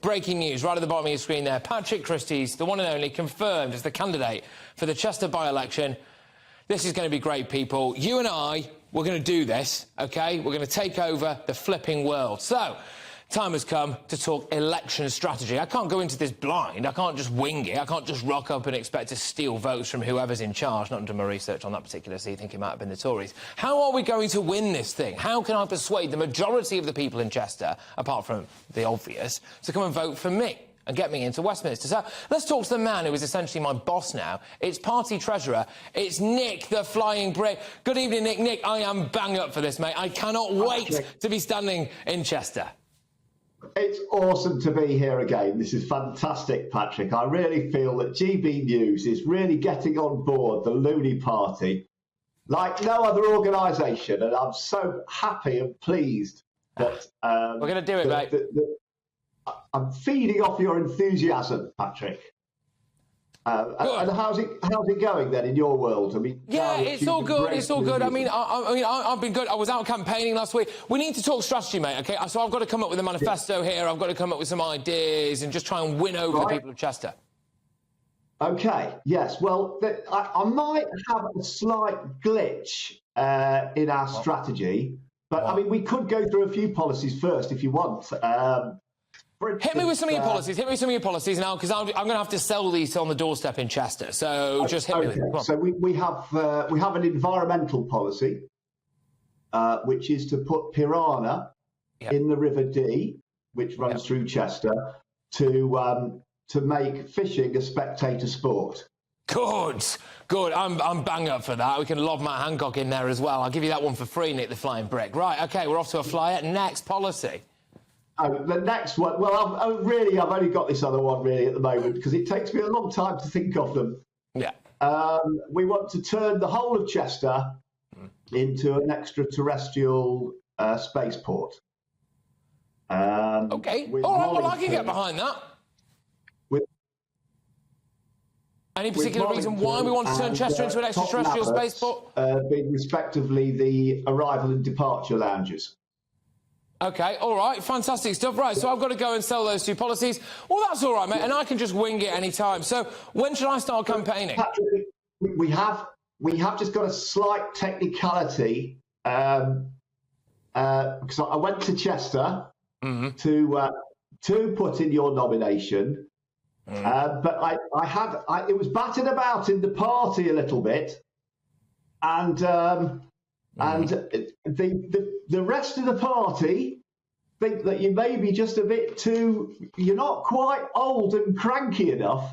Breaking news right at the bottom of your screen there. Patrick Christys, the one and only, confirmed as the candidate for the Chester by-election. This is going to be great, people. You and I, we're going to do this, OK? We're going to take over the flipping world. So, time has come to talk election strategy. I can't go into this blind. I can't just wing it. I can't just rock up and expect to steal votes from whoever's in charge. Not done my research on that particular seat. I think it might have been the Tories. How are we going to win this thing? How can I persuade the majority of the people in Chester, apart from the obvious, to come and vote for me and get me into Westminster? So let's talk to the man who is essentially my boss now. It's party treasurer. It's Nick, the flying brick. Good evening, Nick. Nick, I am bang up for this, mate. I cannot wait to be standing in Chester. It's awesome to be here again. This is fantastic, Patrick. I really feel that GBNews is really getting on board the Loony Party like no other organisation, and I'm so happy and pleased that we're going to do it, mate. I'm feeding off your enthusiasm, Patrick. And how's it going then in your world? I mean, yeah, it's all good. It's all good. I mean, I've been good. I was out campaigning last week. We need to talk strategy, mate. Okay, so I've got to come up with a manifesto here. I've got to come up with some ideas and just try and win over the people of Chester. Okay. Yes. Well, I might have a slight glitch in our strategy, but I mean, we could go through a few policies first if you want. Hit me with some of your policies. Hit me with some of your policies now, because I'm going to have to sell these on the doorstep in Chester. So just hit me with them. So we have an environmental policy, which is to put piranha in the River Dee, which runs through Chester, to make fishing a spectator sport. Good. I'm bang up for that. We can lob Matt Hancock in there as well. I'll give you that one for free, Nick the Flying Brick. Right, OK, we're off to a flyer. Next policy. The next one, well, I've only got this other one really at the moment because it takes me a long time to think of them. Yeah. We want to turn the whole of Chester into an extraterrestrial spaceport. OK. All right, well, I can get behind that. Any particular reason why we want to turn Chester into an extraterrestrial spaceport? Being respectively the arrival and departure lounges. OK, all right, fantastic stuff. Right, so I've got to go and sell those two policies. Well, that's all right, mate, and I can just wing it any time. So when should I start campaigning? Patrick, we have just got a slight technicality because I went to Chester to put in your nomination, but it was battered about in the party a little bit, and the rest of the party think that you may be just a bit too, you're not quite old and cranky enough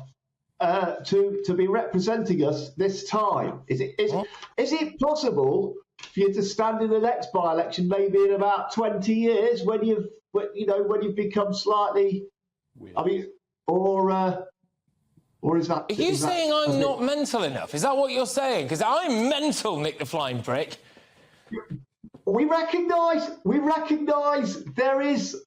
to be representing us this time. Is it possible for you to stand in the next by-election maybe in about 20 years when you've become slightly, I mean, or is that... Are you saying I'm not mental enough? Is that what you're saying? Because I'm mental, Nick the Flying Brick. We recognise there is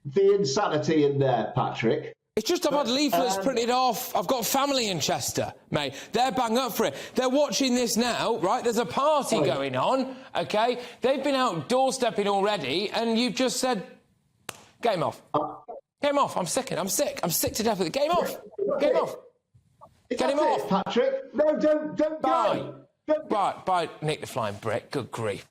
the insanity in there, Patrick. It's just I've had leaflets printed off. I've got family in Chester, mate. They're bang up for it. They're watching this now, right? There's a party going on, OK? They've been out doorstepping already, and you've just said, game off. Game off. I'm sick. I'm sick to death of it. Game off. Game off. Get him off. Patrick. No, don't go. Bye, Nick the Flying Brick. Good grief.